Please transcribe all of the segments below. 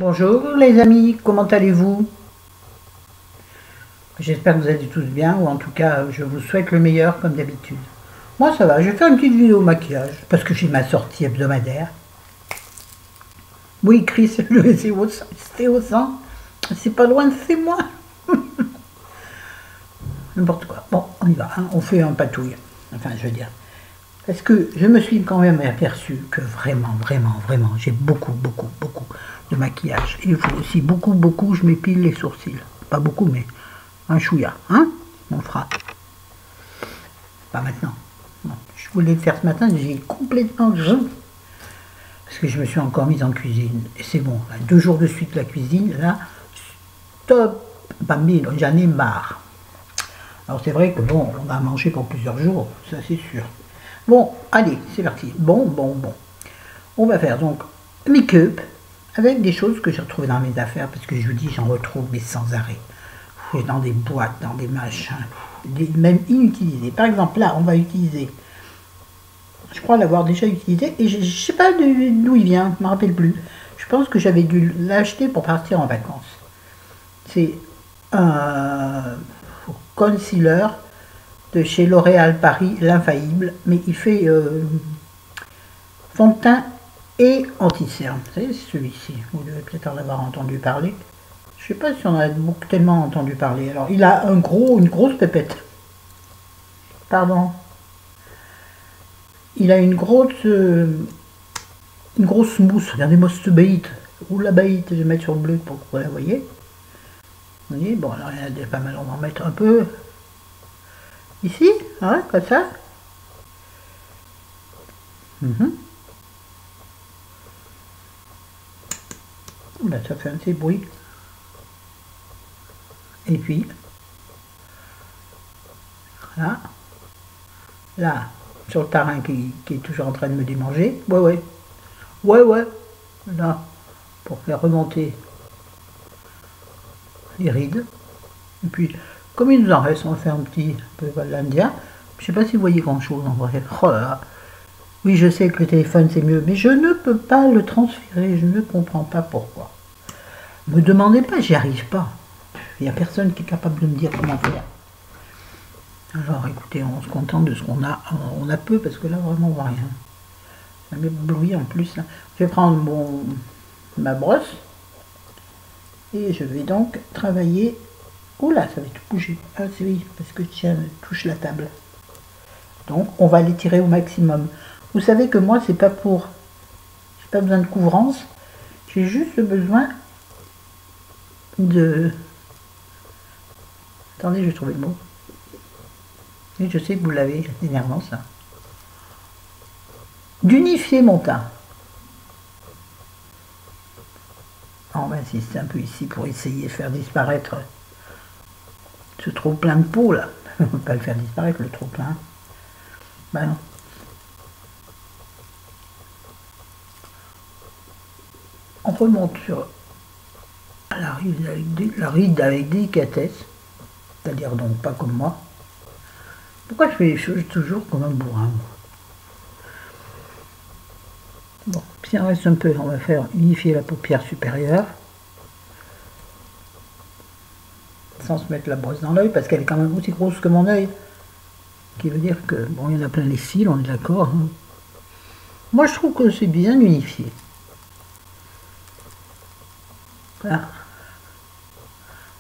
Bonjour les amis, comment allez-vous? J'espère que vous allez tous bien, ou en tout cas je vous souhaite le meilleur comme d'habitude. Moi ça va, je vais faire une petite vidéo maquillage, parce que j'ai ma sortie hebdomadaire. Oui Chris, le CO100, c'est pas loin de chez moi. N'importe quoi. Bon, on y va, hein. On fait un patouille. Enfin je veux dire. Parce que je me suis quand même aperçu que vraiment, j'ai beaucoup de maquillage. Et il faut aussi beaucoup, je m'épile les sourcils. Pas beaucoup, mais un chouïa, hein? On fera. Pas maintenant. Non. Je voulais le faire ce matin, j'ai complètement... Parce que je me suis encore mise en cuisine. Et c'est bon, là, 2 jours de suite la cuisine, là, stop, bambino, j'en ai marre. Alors c'est vrai que bon, on va manger pour plusieurs jours, ça c'est sûr. Bon, allez, c'est parti. Bon. On va faire donc make-up avec des choses que j'ai retrouvées dans mes affaires, parce que je vous dis, j'en retrouve, mais sans arrêt. Dans des boîtes, dans des machins, même inutilisés. Par exemple, là, on va utiliser, je crois l'avoir déjà utilisé, et je ne sais pas d'où il vient, je ne me rappelle plus. Je pense que j'avais dû l'acheter pour partir en vacances. C'est un concealer de chez L'Oréal Paris, l'infaillible, mais il fait fond de teint et anti-cerne. Vous savez, c'est celui-ci, vous devez peut-être en avoir entendu parler. Je sais pas si on a tellement entendu parler. Alors, il a une grosse pépette. Pardon. Il a une grosse mousse. Regardez-moi cette baïte. Ou la baïte, je vais mettre sur le bleu pour que vous la voyez. Vous voyez, bon, alors il y en a déjà pas mal. On va en mettre un peu ici, hein, comme ça. Là, ça fait un petit bruit. Et puis, là, sur le tarin qui est toujours en train de me démanger. Ouais, là, pour faire remonter les rides. Et puis, comme il nous en reste, on va faire un petit peu l'indien. Je sais pas si vous voyez grand chose en vrai. Oh là là. Oui, je sais que le téléphone c'est mieux, mais je ne peux pas le transférer, je ne comprends pas pourquoi. Me demandez pas, j'y arrive pas. Il n'y a personne qui est capable de me dire comment faire. Alors écoutez, on se contente de ce qu'on a. On a peu parce que là vraiment on voit rien. Ça m'éblouit en plus. Là. Je vais prendre ma brosse et je vais donc travailler. Oula, ça va tout bouger. Ah oui, parce que tiens, touche la table. Donc on va l'étirer au maximum. Vous savez que moi c'est pas pour. J'ai pas besoin de couvrance. J'ai juste besoin de. Attendez, je vais trouver le mot. Et je sais que vous l'avez, c'est énervant ça. D'unifier mon teint. On va insister un peu ici pour essayer de faire disparaître ce trop plein de peau là. On ne peut pas le faire disparaître le trop plein. Ben non. On remonte sur la ride avec délicatesse, c'est-à-dire donc pas comme moi. Pourquoi je fais les choses toujours comme un bourrin? Bon, si on reste un peu, on va faire unifier la paupière supérieure. Sans se mettre la brosse dans l'œil, parce qu'elle est quand même aussi grosse que mon œil. Ce qui veut dire que, bon, il y en a plein les cils, on est d'accord. Hein. Moi, je trouve que c'est bien unifié. Voilà.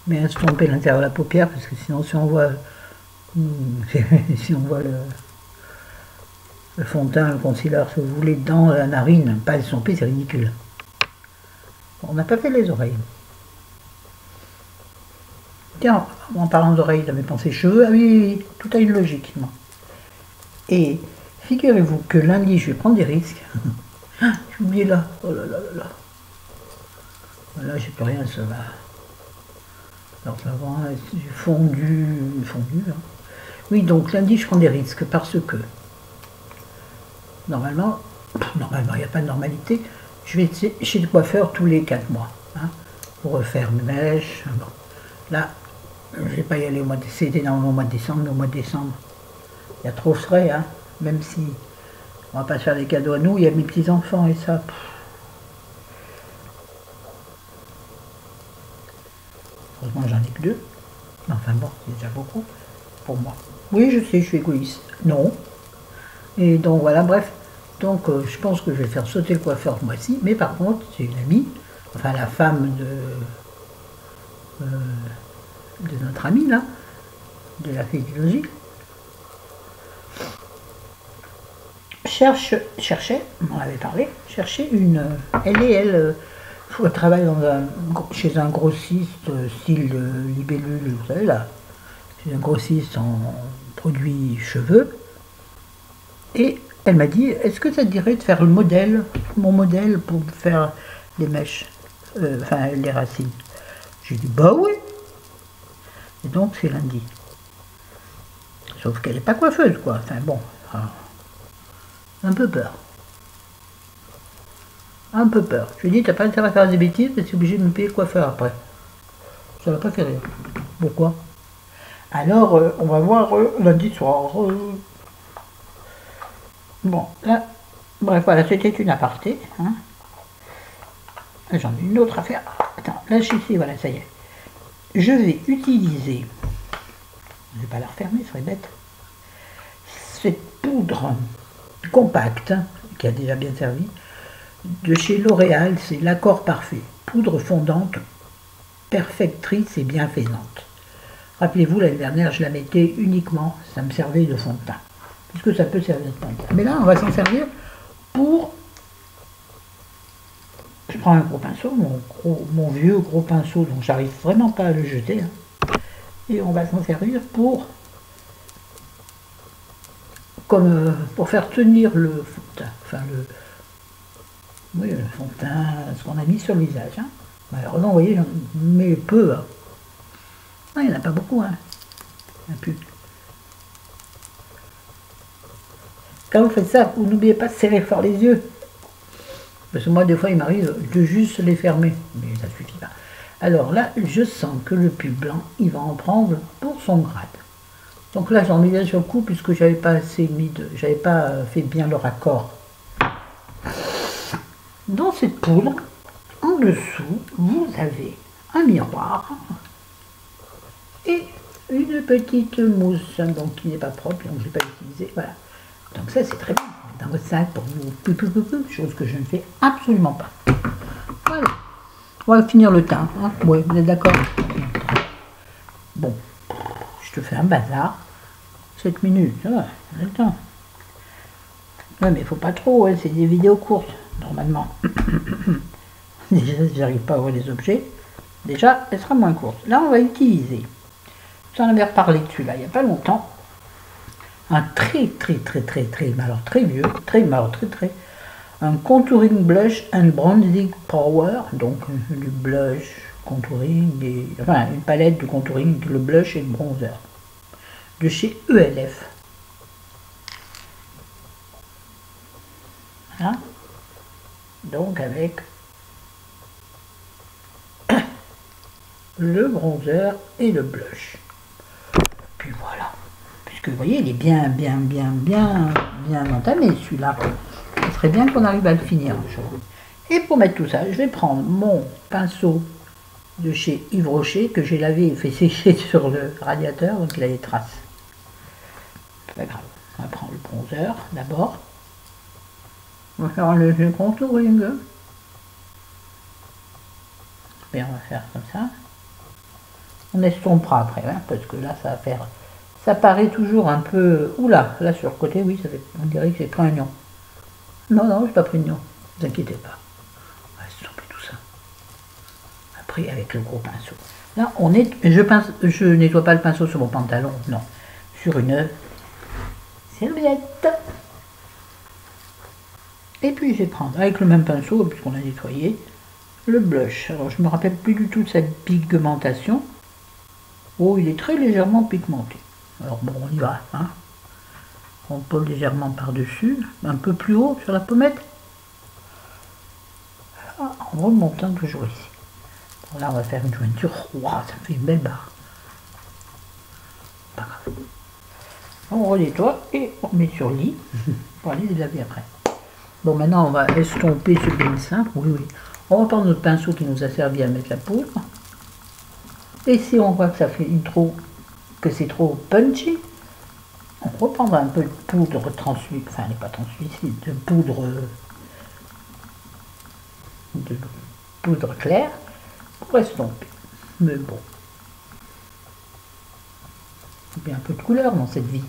Mais estomper l'intérieur de la paupière, parce que sinon, si on voit, si on voit le fond de teint, le concealer, si vous voulez, dans la narine, pas estomper, c'est ridicule. On n'a pas fait les oreilles. Tiens, en parlant d'oreilles, j'avais pensé cheveux. Ah oui, tout a une logique. Non. Et figurez-vous que lundi, je vais prendre des risques. J'ai oublié là. Oh là là là là. Là, j'ai plus rien, ça va. Alors ça va, j'ai fondu. Hein. Oui, donc lundi, je prends des risques parce que normalement, il n'y a pas de normalité. Je vais chez le coiffeur tous les 4 mois. Hein, pour refaire mes mèches. Bon. Là, je ne vais pas y aller au mois de décembre, c'était dans le mois de décembre, mais au mois de décembre, il y a trop frais, hein, même si on va pas se faire des cadeaux à nous, il y a mes petits-enfants et ça. 2. Enfin bon, c'est déjà beaucoup pour moi. Oui, je sais, je suis égoïste. Non. Et donc voilà, bref. Donc je pense que je vais faire sauter le coiffeur ce mois-ci. Mais par contre, c'est une amie, enfin la femme de notre amie là, de la fille du logis, cherchait, on en avait parlé, cherchait une... Elle travaille chez un grossiste style Libellule, vous savez là, chez un grossiste en produits cheveux. Et elle m'a dit, est-ce que ça te dirait de faire le modèle, mon modèle pour faire les mèches, enfin les racines. J'ai dit, bah oui. Et donc c'est lundi. Sauf qu'elle n'est pas coiffeuse, quoi. Enfin bon, un peu peur. Un peu peur. Je lui ai dit, t'as pas intérêt à faire des bêtises, mais c'est obligé de me payer le coiffeur après. Ça va pas fait rire. Pourquoi? Alors, on va voir lundi soir. Bon, là, bref, voilà, c'était une aparté. Hein. J'en ai une autre à faire. Attends, là, ici, voilà, ça y est. Je vais utiliser, je ne vais pas la refermer, ce serait bête, cette poudre compacte, qui a déjà bien servi, de chez L'Oréal, c'est l'accord parfait. Poudre fondante, perfectrice et bienfaisante. Rappelez-vous, l'année dernière, je la mettais uniquement, ça me servait de fond de teint. Puisque ça peut servir de fond de teint. Mais là, on va s'en servir pour... Je prends un gros pinceau, mon vieux gros pinceau, donc j'arrive vraiment pas à le jeter. Hein, et on va s'en servir pour... pour faire tenir le fond de teint. Enfin, oui, le fond de teint, ce qu'on a mis sur le visage. Hein. Malheureusement, vous voyez, j'en mets peu. Hein. Non, il n'y en a pas beaucoup. Hein. Il n'y en a plus. Quand vous faites ça, vous n'oubliez pas de serrer fort les yeux. Parce que moi, des fois, il m'arrive de juste les fermer. Mais ça ne suffit pas. Alors là, je sens que le pull blanc, il va en prendre pour son grade. Donc là, j'en mets bien sur le coup, puisque j'avais pas j'avais pas fait bien le raccord. Dans cette poudre, en dessous, vous avez un miroir et une petite mousse, donc qui n'est pas propre, donc je ne l'ai pas utilisée. Voilà. Donc ça, c'est très bien. Dans votre sac pour vous, chose que je ne fais absolument pas. Voilà. On va finir le teint. Hein. Oui, vous êtes d'accord? Bon, je te fais un bazar. 7 minutes, ça va, on a le temps. Ouais, mais il faut pas trop, hein, c'est des vidéos courtes, normalement. Déjà, si j'arrive pas à voir les objets, déjà, elle sera moins courte. Là, on va utiliser, j'en avais reparlé dessus, là, il n'y a pas longtemps, un très, mais alors très vieux, un contouring blush and bronzing power, donc du blush, contouring, et, enfin, une palette de contouring, le blush et le bronzer, de chez ELF. Voilà. Donc avec le bronzer et le blush. Puis voilà. Puisque vous voyez, il est bien entamé celui-là. Il serait bien qu'on arrive à le finir un jour. Et pour mettre tout ça, je vais prendre mon pinceau de chez Yves Rocher que j'ai lavé et fait sécher sur le radiateur, donc il a des traces. C'est pas grave. On va prendre le bronzer d'abord. On va faire un léger contouring. Et on va faire comme ça. On estompera après, hein, parce que là, ça va faire... Ça paraît toujours un peu... Oula, là sur le côté, oui, ça fait... on dirait que j'ai pris un oignon. Non, non, j'ai pas pris de oignon. Ne vous inquiétez pas. On va estomper tout ça. Après, avec le gros pinceau. Là, on est... Je nettoie pas le pinceau sur mon pantalon, non. Sur une serviette. Et puis, je vais prendre, avec le même pinceau, puisqu'on a nettoyé, le blush. Alors, je me rappelle plus du tout de cette pigmentation. Oh, il est très légèrement pigmenté. Alors bon, on y va. Hein. On pose légèrement par-dessus, un peu plus haut sur la pommette. En remontant toujours ici. Bon, là, on va faire une jointure. Wow, ça fait une belle barre. Pas grave. On renettoie et on met sur le lit pour aller les laver après. Bon, maintenant, on va estomper ce bien simple. Oui, oui. On va prendre notre pinceau qui nous a servi à mettre la poudre. Et si on voit que ça fait que c'est trop punchy, on reprendra un peu de poudre translucide, enfin elle n'est pas translucide, de poudre claire pour estomper. Mais bon, il y a un peu de couleur dans cette vie.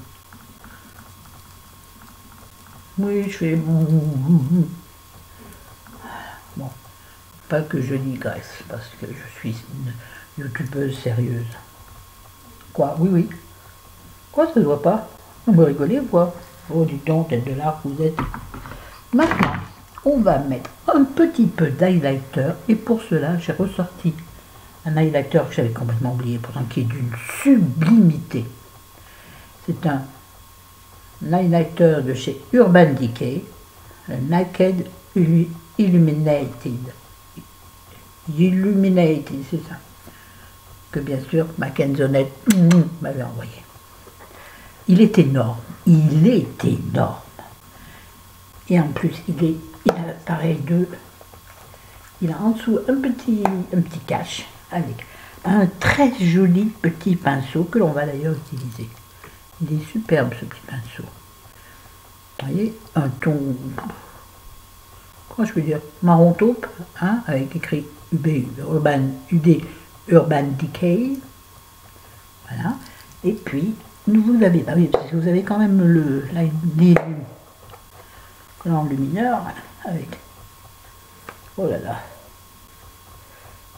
Oui, je fais bon, pas que je digresse, parce que je suis une youtubeuse sérieuse. Quoi? Oui, oui. Quoi, ça se voit pas? Vous me rigolez, quoi? Oh, dis donc, tête de l'arc, vous êtes. Maintenant, on va mettre un petit peu d'highlighter, et pour cela, j'ai ressorti un highlighter que j'avais complètement oublié, pourtant qui est d'une sublimité. C'est un highlighter de chez Urban Decay, le Naked Illuminated. Illuminated, c'est ça. Que bien sûr, Mackenzonette m'avait envoyé. Il est énorme. Il est énorme. Et en plus, il a pareil il a en dessous un petit cache avec un très joli petit pinceau que l'on va d'ailleurs utiliser. Il est superbe ce petit pinceau. Vous voyez, un ton, comment je peux dire, marron taupe, hein, avec écrit Urban Decay. Voilà. Et puis, vous avez, bah oui, parce que vous avez quand même l'enlumineur avec, oh là là,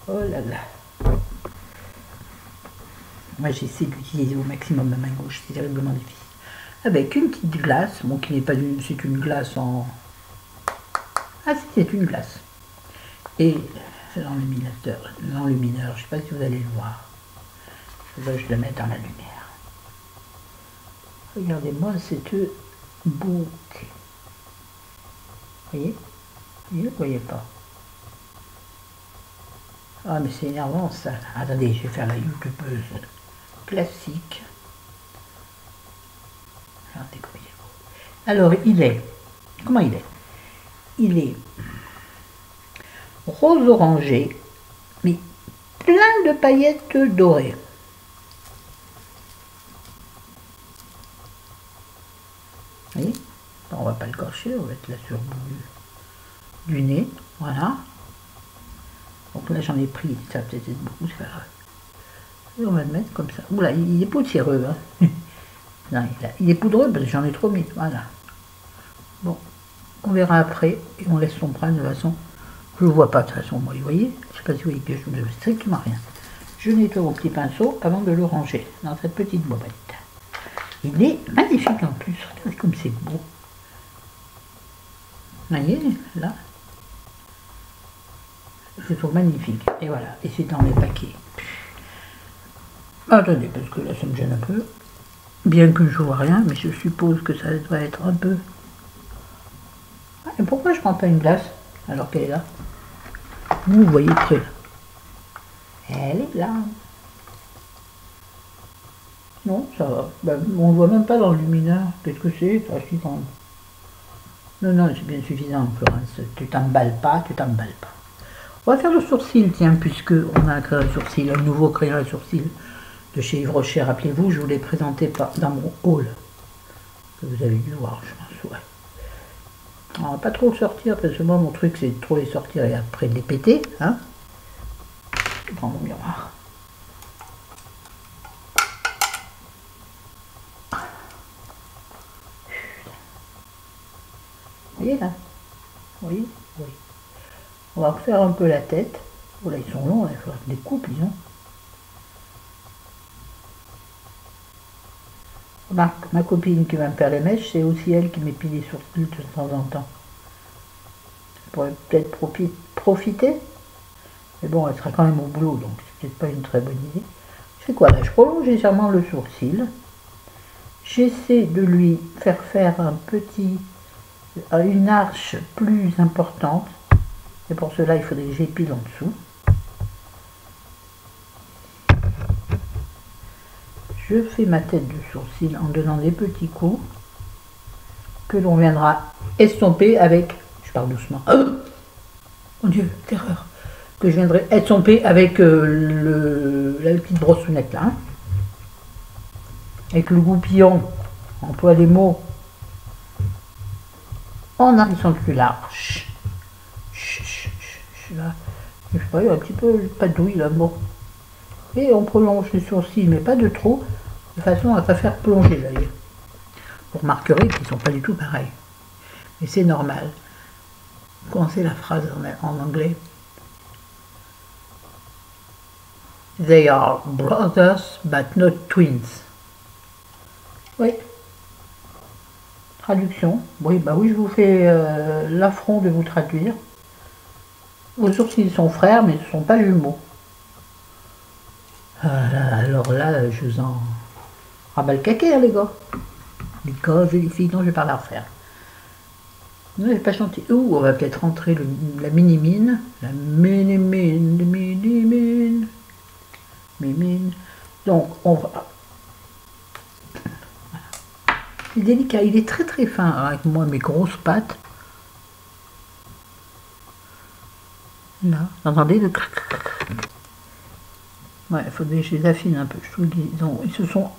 oh là là. Moi j'essaie d'utiliser au maximum ma main gauche, c'est terriblement difficile. Avec une petite glace, bon qui n'est pas c'est une glace en... Ah si, c'est une glace. Et l'enlumineur, je ne sais pas si vous allez le voir. Je le mets dans la lumière. Regardez-moi cette beauté. Vous voyez? Vous ne voyez pas? Ah mais c'est énervant ça. Attendez, je vais faire la youtubeuse classique. Regardez comme il est beau. Alors il est, comment il est? Il est rose orangé, mais plein de paillettes dorées. Vous voyez? On va pas le cacher, on va mettre là sur le bout du nez, voilà. Donc là j'en ai pris, ça va peut-être être beaucoup, c'est pas grave. Et on va le mettre comme ça. Oula, il est poussiéreux, hein. Non, il est poudreux parce que j'en ai trop mis, voilà. Bon, on verra après et on laisse son prendre de toute façon. Je ne le vois pas de toute façon, moi, vous voyez. Je ne sais pas si vous voyez que je ne veux strictement rien. Je nettoie mon petit pinceau avant de le ranger dans cette petite boîte. Il est magnifique en plus, regardez comme c'est beau. Vous voyez, là. Je trouve magnifique. Et voilà, et c'est dans les paquets. Attendez, parce que là ça me gêne un peu. Bien que je ne vois rien, mais je suppose que ça doit être un peu... Ah, et pourquoi je ne prends pas une glace alors qu'elle est là? Vous voyez près. Elle est là. Non, ça va. Ben, on ne voit même pas dans le lumineur. Qu'est-ce que c'est? Ah, si, quand même. Non, non, c'est bien suffisant, Florence. Tu t'emballes pas, tu t'emballes pas. On va faire le sourcil, tiens, puisque on a un crayon à sourcil, un nouveau crayon à sourcil de chez Yves Rocher. Rappelez-vous, je vous l'ai présenté dans mon haul, que vous avez dû voir, je pense, ouais. On va pas trop le sortir, parce que moi, mon truc, c'est de trop les sortir et après de les péter, hein. Je prends mon miroir. Vous voyez, là? Oui, oui. On va refaire un peu la tête. Oh là, ils sont longs, là, il faudra que je les coupe, disons. Remarque, ma copine qui va me faire les mèches, c'est aussi elle qui m'épile les sourcils de temps en temps. Je pourrais peut-être profiter. Mais bon, elle sera quand même au boulot, donc c'est peut-être pas une très bonne idée. Je fais quoi là? Je prolonge légèrement le sourcil. J'essaie de lui faire une arche plus importante. Et pour cela, il faudrait que j'épile en dessous. Je fais ma tête de sourcil en donnant des petits coups que l'on viendra estomper avec, je parle doucement, oh mon Dieu, terreur, que je viendrai estomper avec la petite brossonnette là. Hein. Avec le goupillon, emploie les mots en accent plus large. Là. Je sais pas, il y a un petit peu pas douille là, bon. Et on prolonge les sourcils, mais pas de trop, de façon à ne pas faire plonger l'œil. Vous remarquerez qu'ils ne sont pas du tout pareils. Mais c'est normal. Commencez la phrase en anglais. They are brothers but not twins. Oui. Traduction. Oui, bah oui, je vous fais l'affront de vous traduire. Vos sourcils sont frères, mais ce ne sont pas jumeaux. Alors là, je vous en rabats le caquet, les gars. Les gars, les filles, non, je vais pas la refaire. Non, je vais pas chanter. Ouh, on va peut-être rentrer la mini-mine. La mini-mine. Donc, on va... C'est délicat, il est très très fin avec moi, mes grosses pattes. Là, vous entendez le crac. Ouais, il faudrait que je les affine un peu. Je trouve ils se sont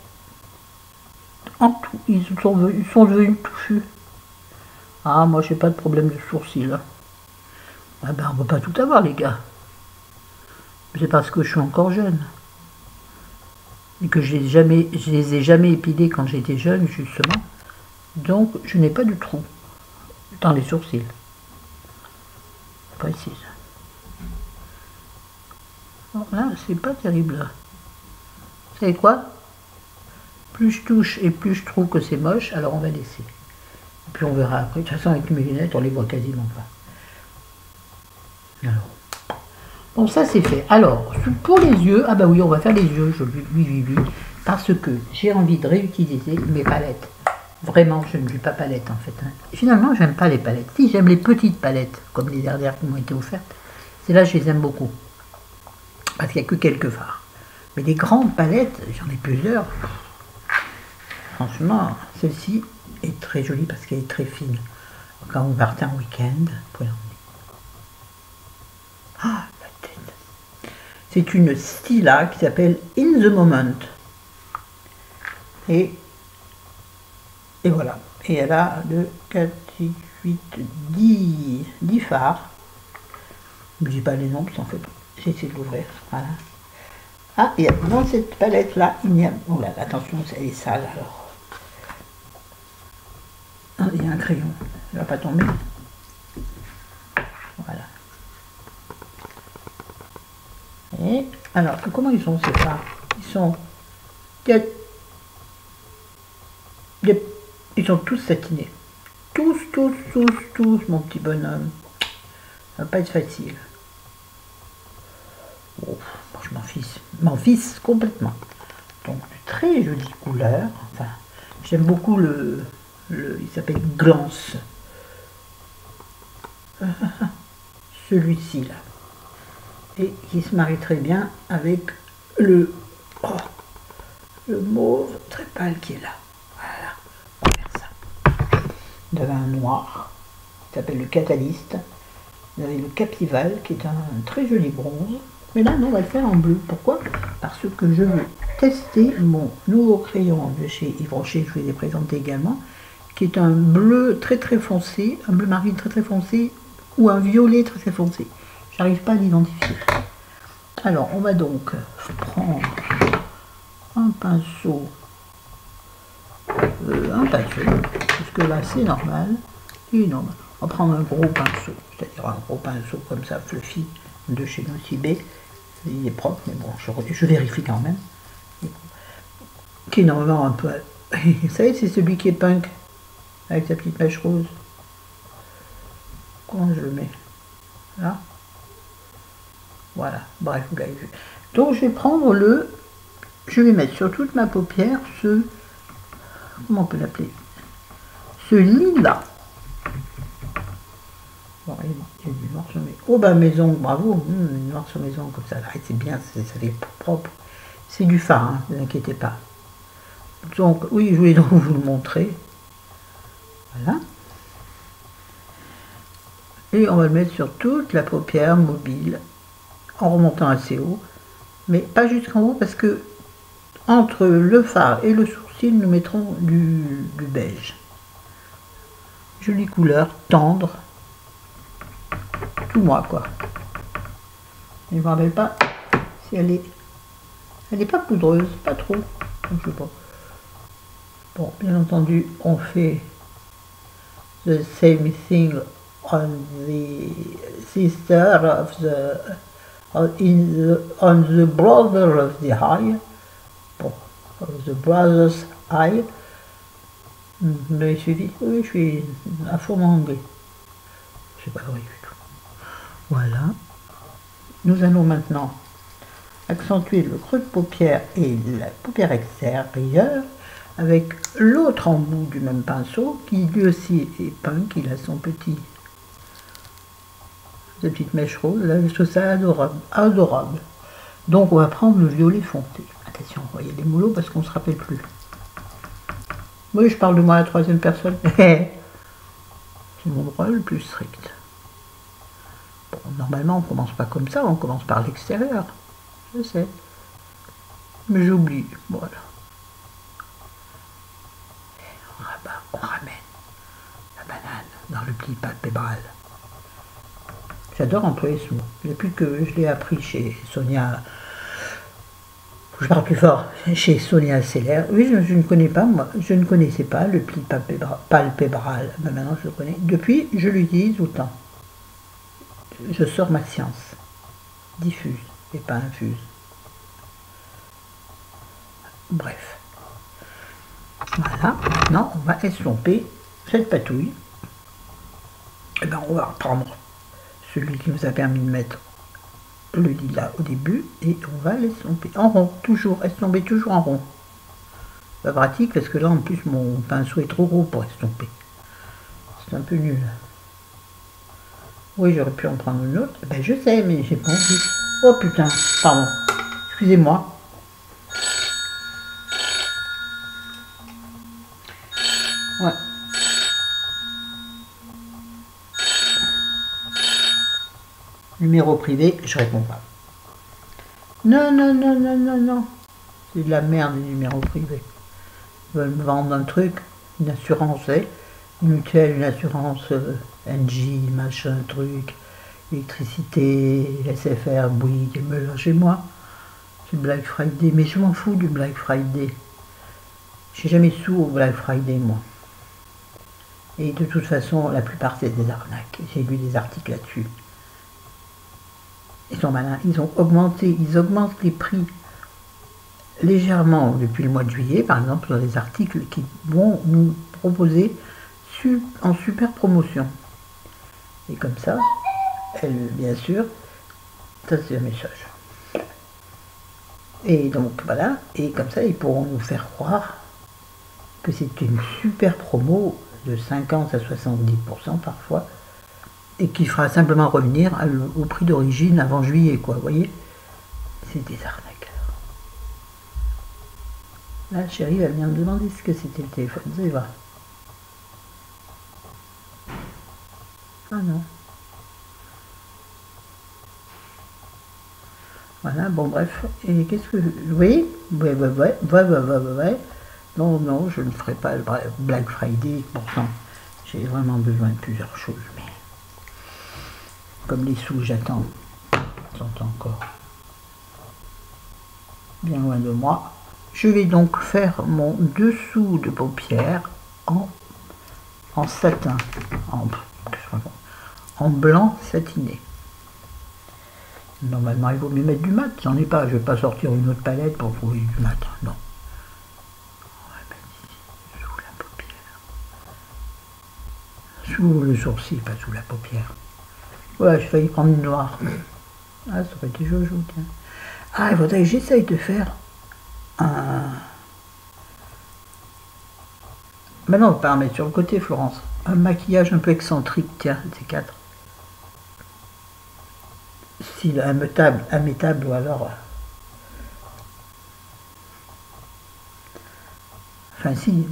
en tout, ils sont devenus touffus. Ah, moi j'ai pas de problème de sourcils. Ah ben on peut pas tout avoir les gars. C'est parce que je suis encore jeune. Et que je les ai jamais épilés quand j'étais jeune, justement. Donc je n'ai pas de trou dans les sourcils. Je précise. Alors là, c'est pas terrible. Vous savez quoi? Plus je touche et plus je trouve que c'est moche, alors on va laisser. Et puis on verra après. De toute façon, avec mes lunettes, on les voit quasiment pas. Alors. Bon, ça c'est fait. Alors, pour les yeux, ah bah oui, on va faire les yeux, oui, parce que j'ai envie de réutiliser mes palettes. Vraiment, je ne suis pas palette en fait. Hein. Finalement, j'aime pas les palettes. Si, j'aime les petites palettes, comme les dernières qui m'ont été offertes. C'est là je les aime beaucoup. Parce qu'il n'y a que quelques fards. Mais les grandes palettes, j'en ai plusieurs. Franchement, celle-ci est très jolie parce qu'elle est très fine. Quand vous partez en week-end, vous pouvez l'emmener. Ah, la tête. C'est une Stila qui s'appelle In the Moment. Et voilà. Et elle a 2, 4, 6, 8, 10 fards. Je ne dis pas les noms, en fait. J'ai essayé de l'ouvrir. Voilà. Ah, et dans cette palette-là, il y a... Oh là, attention, elle est sale alors. Ah, il y a un crayon. Il ne va pas tomber. Voilà. Et alors, comment ils sont ces fards? Ils sont... Ils sont tous satinés. Tous, mon petit bonhomme. Ça va pas être facile. Oh, moi je m'en fiche complètement. Donc, de très jolies couleurs. Enfin, j'aime beaucoup il s'appelle Glance. Celui-ci là. Et qui se marie très bien avec le mauve très pâle qui est là. Voilà, on va faire ça. Vous avez un noir qui s'appelle le Catalyste. Vous avez le Capival qui est un très joli bronze. Mais là, non, on va le faire en bleu. Pourquoi? Parce que je veux tester mon nouveau crayon de chez Yves Rocher, je vous l'ai présenté également, qui est un bleu très très foncé, un bleu marine très très foncé, ou un violet très très foncé. J'arrive pas à l'identifier. Alors, on va donc prendre un pinceau, puisque là c'est normal, et non, on va prendre un gros pinceau, c'est-à-dire un gros pinceau comme ça, fluffy, de chez Nocibé. Il est propre, mais bon, je vérifie quand même. Qui est normalement un peu... Vous savez, c'est celui qui est punk, avec sa petite mèche rose. Comment je le mets? Là. Voilà, bref, vous l'avez vu. Donc je vais prendre je vais mettre sur toute ma paupière comment on peut l'appeler? Ce lilas. Bon, il y a du noir sur mes... Oh bah mes ongles, bravo, noir sur mes ongles, comme ça, c'est bien, ça fait propre. C'est du fard, hein, ne vous inquiétez pas. Donc, oui, je voulais donc vous le montrer. Voilà. Et on va le mettre sur toute la paupière mobile. en remontant assez haut, mais pas jusqu'en haut parce que entre le fard et le sourcil, nous mettrons du beige. Jolie couleur, tendre, tout moi quoi. Je ne me rappelle pas si elle est pas poudreuse, pas trop, je sais pas. Bon, bien entendu, on fait the same thing on the sister of the on the brother of the eye. Bon, the brother's eye. Vous m'avez suivi? Oui, je suis à fond en anglais. C'est pas vrai du tout. Voilà. Nous allons maintenant accentuer le creux de paupière et la paupière extérieure avec l'autre embout du même pinceau qui lui aussi est punk. Il a sa petite mèche rose. Là, je trouve ça adorable, adorable. Donc on va prendre le violet foncé. Attention, vous voyez les moulots parce qu'on ne se rappelle plus. Oui, je parle de moi à la troisième personne. C'est mon droit le plus strict. Bon, normalement, on ne commence pas comme ça, on commence par l'extérieur. Je sais. Mais j'oublie. Voilà. On ramène la banane dans le pli palpébral. J'adore employer ce mot. Depuis que je l'ai appris chez Sonia... Je parle plus fort, chez Sonia Seller. Oui, je ne connais pas, moi, je ne connaissais pas le pli palpébral. Mais maintenant, je le connais. Depuis, je l'utilise autant. Je sors ma science. Diffuse et pas infuse. Bref. Voilà. Maintenant, on va estomper cette patouille. Et bien, on va reprendre celui qui nous a permis de mettre le lilas au début et on va l'estomper en rond, toujours, estomper toujours en rond. Pas pratique parce que là en plus mon pinceau est trop gros pour estomper. C'est un peu nul. Oui, j'aurais pu en prendre une autre. Ben je sais, mais j'ai pas envie. Oh putain, pardon. Excusez-moi. Ouais. Numéro privé, je réponds pas. Non, non, non, non, non, non. C'est de la merde, les numéros privés. Ils veulent me vendre un truc, une assurance, une mutuelle, une assurance NJ, machin, truc, électricité, SFR, Bouygues, me lâchez moi. C'est Black Friday, mais je m'en fous du Black Friday. J'ai jamais sous au Black Friday, moi. Et de toute façon, la plupart, c'est des arnaques. J'ai lu des articles là-dessus. Ils sont malins, ils augmentent les prix légèrement depuis le mois de juillet, par exemple, sur les articles qui vont nous proposer en super promotion. Et comme ça, bien sûr, ça c'est un message. Et donc voilà, et comme ça, ils pourront nous faire croire que c'est une super promo de 50 à 70% parfois, et qui fera simplement revenir au prix d'origine avant juillet, quoi, vous voyez. C'est des arnaques. Là, chérie, elle vient me demander ce que c'était le téléphone, vous allez voir. Ah non. Voilà, bon bref, et qu'est-ce que... Oui, ouais. Non, non, je ne ferai pas le Black Friday, pourtant, j'ai vraiment besoin de plusieurs choses, mais... Comme les sous, j'attends encore bien loin de moi. Je vais donc faire mon dessous de paupière en satin, en blanc satiné. Normalement, il vaut mieux mettre du mat, j'en ai pas, je ne vais pas sortir une autre palette pour trouver du mat, non. On va mettre ici, sous la paupière. Sous le sourcil, pas sous la paupière. Ouais, j'ai failli prendre une noire. Ah, ça aurait été jojo, tiens. Ah, il faudrait que j'essaye de faire un... Maintenant, on va pas en mettre sur le côté, Florence. Un maquillage un peu excentrique, tiens, ces quatre. Style immétable ou alors... Enfin, si...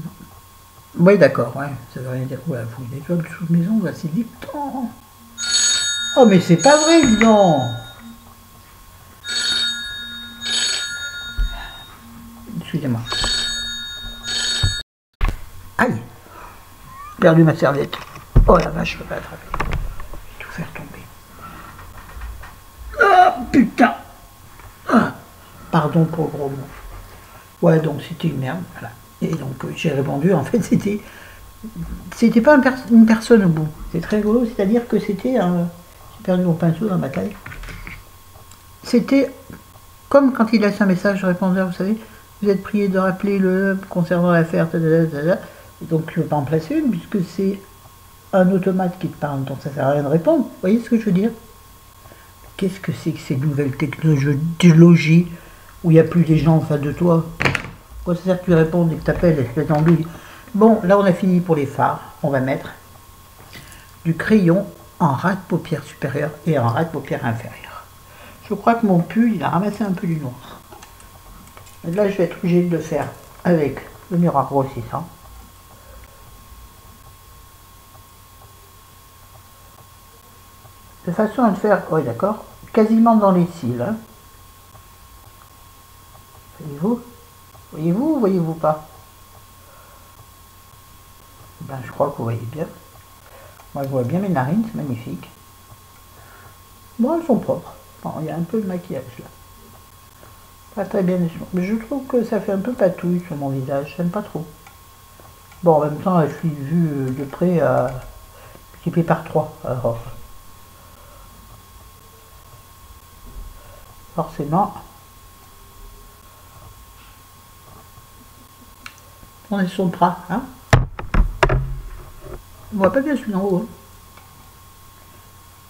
Oui, d'accord, ouais, ça veut rien dire. Ouais, vous les vols sous maison, là, c'est du temps. Oh, mais c'est pas vrai, dis donc. perdu ma serviette. Oh la vache, je peux pas attraper. Je vais tout faire tomber. Ah putain. Ah, pardon pour le gros mot. Ouais, donc c'était une merde, voilà. Et donc j'ai répondu, en fait c'était pas une personne au bout. C'est très rigolo, c'est-à-dire que c'était un... J'ai perdu mon pinceau dans ma taille. C'était comme quand il laisse un message répondeur, vous savez, vous êtes prié de rappeler le concernant l'affaire, donc je ne veux pas en placer une, puisque c'est un automate qui te parle, donc ça ne sert à rien de répondre. Vous voyez ce que je veux dire? Qu'est-ce que c'est que ces nouvelles technologies où il n'y a plus des gens en face de toi? Quoi ça sert que tu répondes et que tu appelles, espèce d'andouille? Bon, là on a fini pour les fards. On va mettre du crayon en ras de paupière supérieur et en ras de paupière inférieur. Je crois que mon pull, il a ramassé un peu du noir. Et là, je vais être obligé de le faire avec le miroir grossissant. De façon à le faire, oui d'accord, quasiment dans les cils. Hein. Voyez-vous? Voyez-vous ou voyez-vous pas? Ben, je crois que vous voyez bien. Moi, je vois bien mes narines, c'est magnifique. Bon, elles sont propres. Bon, il y a un peu de maquillage là. Pas très bien, mais je trouve que ça fait un peu patouille sur mon visage, j'aime pas trop. Bon, en même temps, je suis vue de près multiplié par 3. Alors, forcément, on est son bras, hein. On voit pas bien celui d'en haut. Hein.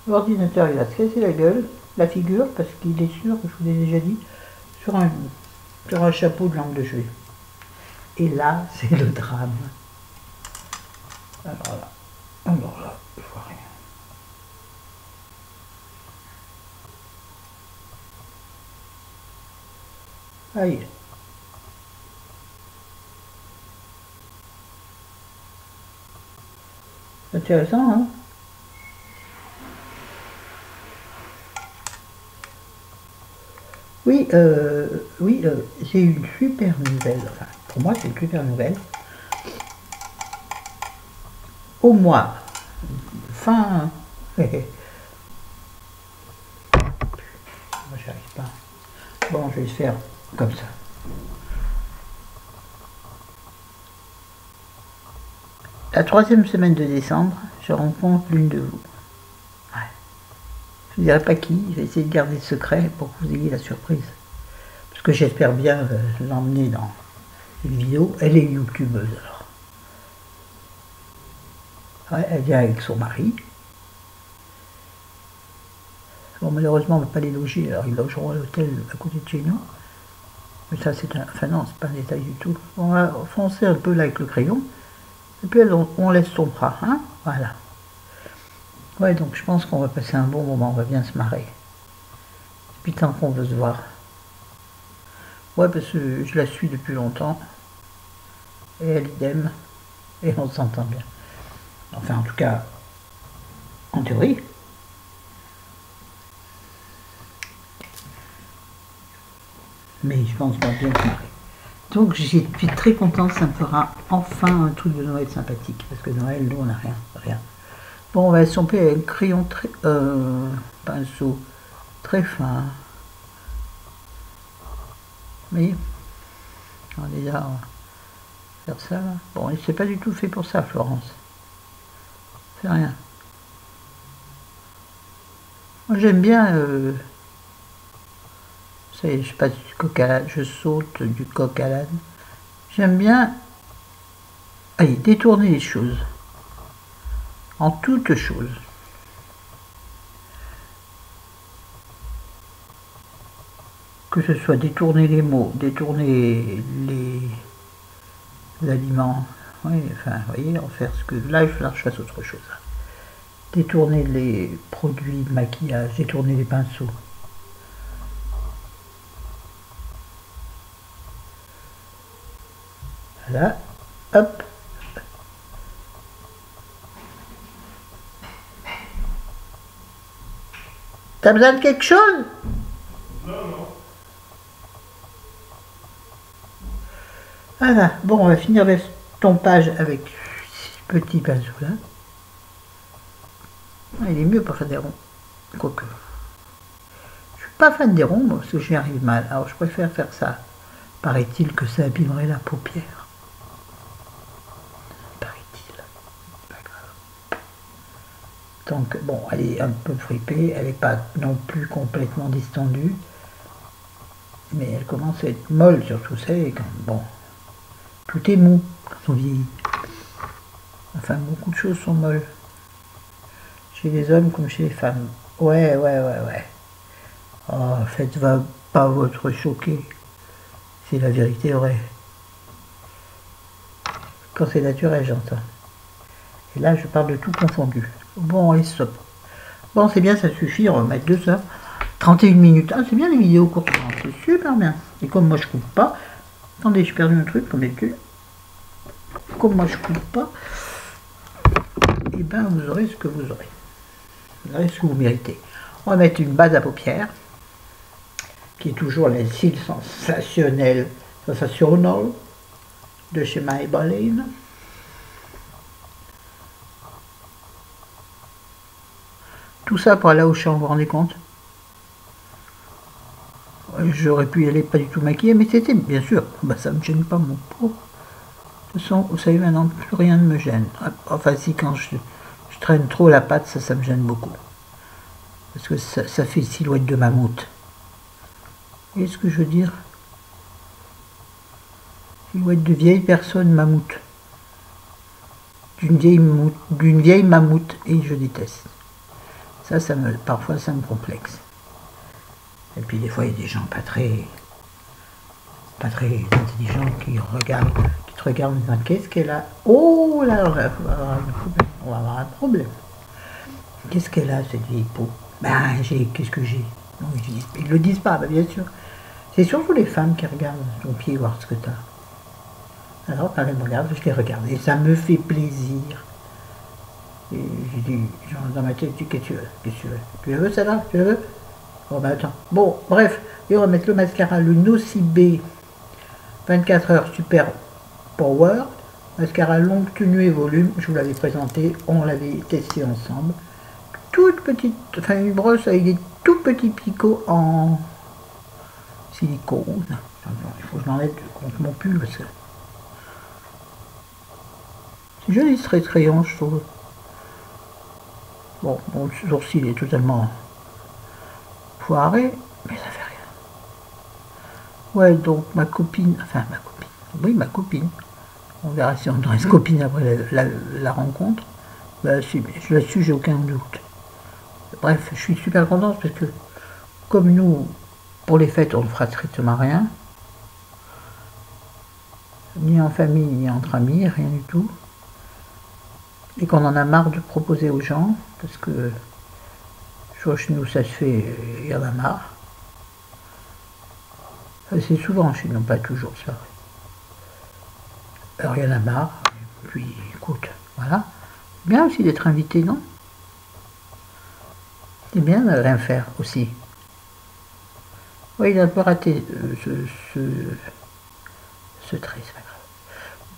L'ordinateur, il va se casser la gueule, la figure, parce qu'il est sûr, je vous l'ai déjà dit, sur un chapeau de langue de chevet. Et là, c'est le drame. Alors là, je vois rien. Aïe. C'est intéressant, hein? Oui, j'ai une super nouvelle. Enfin, pour moi, c'est une super nouvelle. Au mois, fin... Moi, j'y arrive pas. Bon, je vais le faire comme ça. La 3e semaine de décembre, je rencontre l'une de vous. Ouais. Je ne dirai pas qui, je vais essayer de garder le secret pour que vous ayez la surprise. Parce que j'espère bien l'emmener dans une vidéo. Elle est youtubeuse alors. Ouais, elle vient avec son mari. Bon, malheureusement, on ne va pas les loger, alors ils logeront à l'hôtel à côté de chez nous. Mais ça, c'est un... Enfin non, c'est pas un détail du tout. On va foncer un peu là avec le crayon. Et puis on laisse son bras, hein, voilà. Ouais, donc je pense qu'on va passer un bon moment, on va bien se marrer. Depuis tant qu'on veut se voir. Ouais, parce que je la suis depuis longtemps. Et elle idem. Et on s'entend bien. Enfin, en tout cas, en théorie. Mais je pense qu'on va bien se marrer. Donc je suis très contente, ça me fera enfin un truc de Noël sympathique. Parce que Noël, nous, on n'a rien. Bon, on va estomper avec un crayon très... pinceau très fin. Mais on est là, on va faire ça là. Bon, et c'est pas du tout fait pour ça, Florence. C'est rien. Moi j'aime bien... je passe du coq à l'âne, je saute du coq à l'âne. J'aime bien... Allez, détourner les choses. En toutes choses. Que ce soit détourner les mots, détourner les aliments, oui, enfin, vous voyez, en faire ce que... Là, il va falloir que je fasse autre chose. Détourner les produits de maquillage, détourner les pinceaux. Voilà, hop. T'as besoin de quelque chose? Non, non. Voilà, bon, on va finir l'estompage avec, si je petit pinceau là. Ah, il est mieux pour faire des ronds. Quoique. Je suis pas fan des ronds, moi, parce que j'y arrive mal. Alors je préfère faire ça. Paraît-il que ça abîmerait la paupière. Paraît-il. Pas grave. Donc bon, elle est un peu fripée, elle n'est pas non plus complètement distendue. Mais elle commence à être molle, surtout ça, et quand, bon, tout est mou quand on vieillit. Enfin, beaucoup de choses sont molles. Chez les hommes comme chez les femmes. Ouais. Oh, faites pas votre choquer. C'est la vérité vraie. Quand c'est naturel, j'entends. Et là, je parle de tout confondu. Bon, allez, stop. Bon, c'est bien, ça suffit, on va mettre 2 heures. 31 minutes. Ah, c'est bien les vidéos courtes, c'est super bien. Et comme moi je coupe pas, attendez, j'ai perdu un truc comme d'habitude. Comme moi je coupe pas, et ben vous aurez ce que vous aurez. Vous aurez ce que vous méritez. On va mettre une base à paupières, qui est toujours les cils sensationnels de chez Maybelline. Tout ça pour aller au champ, vous vous rendez compte? J'aurais pu y aller pas du tout maquillée, mais c'était bien sûr, bah, ça me gêne pas mon pot. De toute façon, vous savez maintenant, plus rien ne me gêne. Enfin si, quand je traîne trop la pâte, ça me gêne beaucoup. Parce que ça fait silhouette de mammouth. Vous voyez ce que je veux dire? Silhouette de vieille personne mammouth. D'une vieille mammouth, et je déteste. Parfois ça me complexe. Et puis des fois il y a des gens pas très intelligents qui te regardent en disant qu'est-ce qu'elle a? Oh là, on va avoir un problème. Qu'est-ce qu'elle a cette vieille peau? Ben qu'est-ce que j'ai? Non, ils le disent pas, ben, bien sûr. C'est surtout les femmes qui regardent ton pied voir ce que tu as. Alors quand elles me regardent, je les regarde et ça me fait plaisir. Et j'ai dit, genre dans ma tête, je dis qu'est-ce que tu veux? Qu'est-ce que tu veux? Tu la veux celle-là? Tu la veux? Bon ben attends. Bon, bref, et on va mettre le mascara, le Nocibé 24 heures Super Power. Mascara longue tenue et volume, je vous l'avais présenté, on l'avait testé ensemble. Toute petite, enfin une brosse avec des tout petits picots en silicone. Il faut que je l'enlève contre mon pull parce que c'est joli ce crayon, je trouve. Bon, mon sourcil est totalement foiré, mais ça fait rien. Ouais, donc ma copine, oui ma copine, on verra si on reste copine après la rencontre, bah, là-dessus j'ai aucun doute. Bref, je suis super contente parce que comme nous, pour les fêtes, on ne fera strictement rien, ni en famille, ni entre amis, rien du tout, et qu'on en a marre de proposer aux gens, parce que soit chez nous ça se fait, il y en a marre. C'est souvent chez nous, pas toujours ça. Alors il y en a marre, et puis écoute, voilà. Bien aussi d'être invité, non? C'est bien de rien faire aussi. Oui, il a pas raté ce trait, c'est pas grave.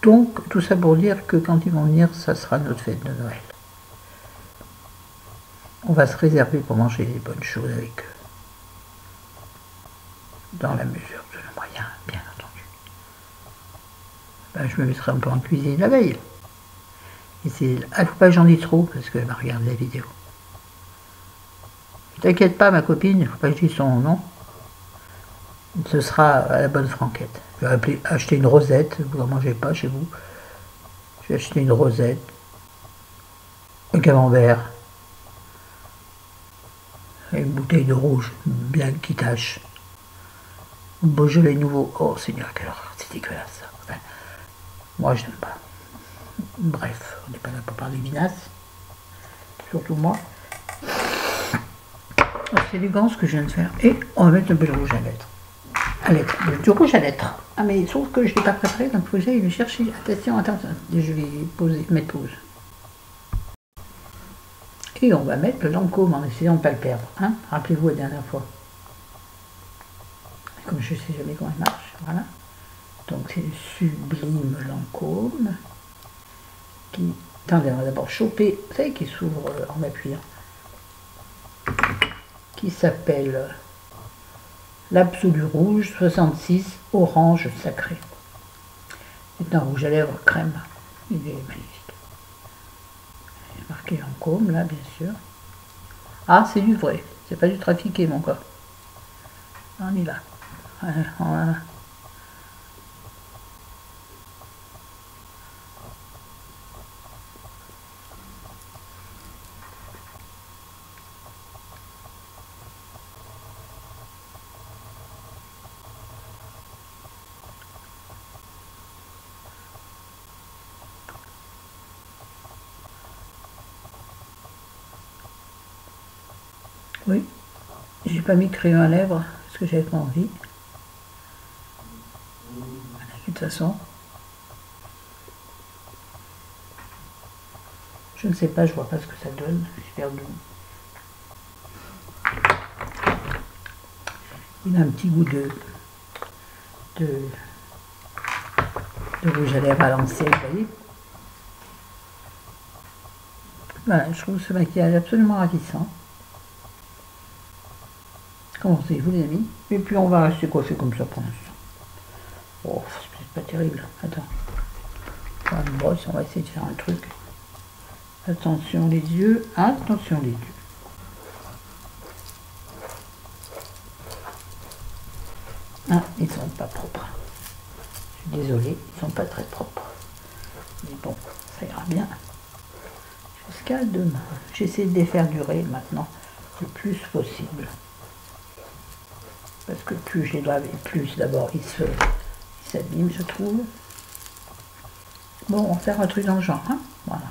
Donc, tout ça pour dire que quand ils vont venir, ça sera notre fête de Noël. On va se réserver pour manger des bonnes choses avec eux. Dans la mesure de nos moyens, bien entendu. Ben, je me mettrai un peu en cuisine la veille. Et c'est... Ah, faut pas que j'en dise trop, parce qu'elle va regarder la vidéo. T'inquiète pas, ma copine, il faut pas que je dise son nom. Ce sera à la bonne franquette. Je vais acheter une rosette, vous n'en mangez pas chez vous. Je vais acheter une rosette, un camembert, et une bouteille de rouge, bien qui tâche. Un Beaujolais nouveau. Oh Seigneur, quelle horreur, c'est dégueulasse ça. Enfin, moi je n'aime pas. Bref, on n'est pas là pour parler vinasse. Surtout moi. C'est élégant ce que je viens de faire. Et on va mettre un peu de rouge à lèvres. Du rouge à lèvres. Ah mais sauf que je ne l'ai pas préparé, donc il faut que j'aille le chercher. Attention, attention. Je vais mettre pause. Et on va mettre le Lancôme en essayant de ne pas le perdre. Hein, rappelez-vous la dernière fois. Comme je ne sais jamais comment il marche. Voilà. Donc c'est le Sublime Lancôme qui Attendez, on va d'abord choper, vous savez qui s'ouvre en appuyant, qui s'appelle l'Absolu Rouge 66 Orange Sacré. C'est un rouge à lèvres crème, il est magnifique. Il est marqué en Lancôme là, bien sûr. Ah, c'est du vrai, c'est pas du trafiqué mon gars. On y va. Voilà. Oui, j'ai pas mis crayon à lèvres parce que j'avais pas envie. De toute façon, je ne sais pas, je vois pas ce que ça donne. J'ai perdu. Il a un petit goût de rouge à lèvres à l'ancienne, vous voyez. Voilà, je trouve ce maquillage absolument ravissant. Comment c'est, vous les amis? Et puis on va rester coiffé comme ça pour l'instant. Oh, c'est peut-être pas terrible. Attends. On va une brosse, on va essayer de faire un truc. Attention les yeux, attention les yeux. Ah, ils sont pas propres. Je suis désolée, ils sont pas très propres. Mais bon, ça ira bien. Jusqu'à demain. J'essaie de les faire durer maintenant le plus possible. Parce que plus je les lave et plus d'abord ils s'abîment, je trouve. Bon, on va faire un truc dans le genre, hein. Voilà.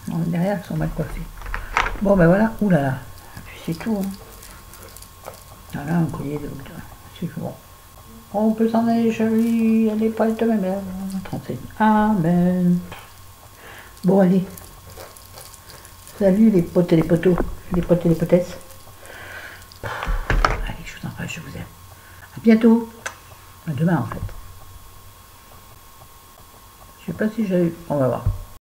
Derrière, ils sont mal coiffés. Bon, ben voilà. Ouh là là. Et puis c'est tout. Hein. Voilà, un collier de... C'est bon. On peut s'en aller, chérie. Elle est prête de ma mère. 37. Amen. Bon, allez. Salut les potes et les poteaux. Les potes et les potesses. Allez, je vous embrasse, je vous aime. À bientôt. À demain, en fait. Je sais pas si j'ai eu... On va voir.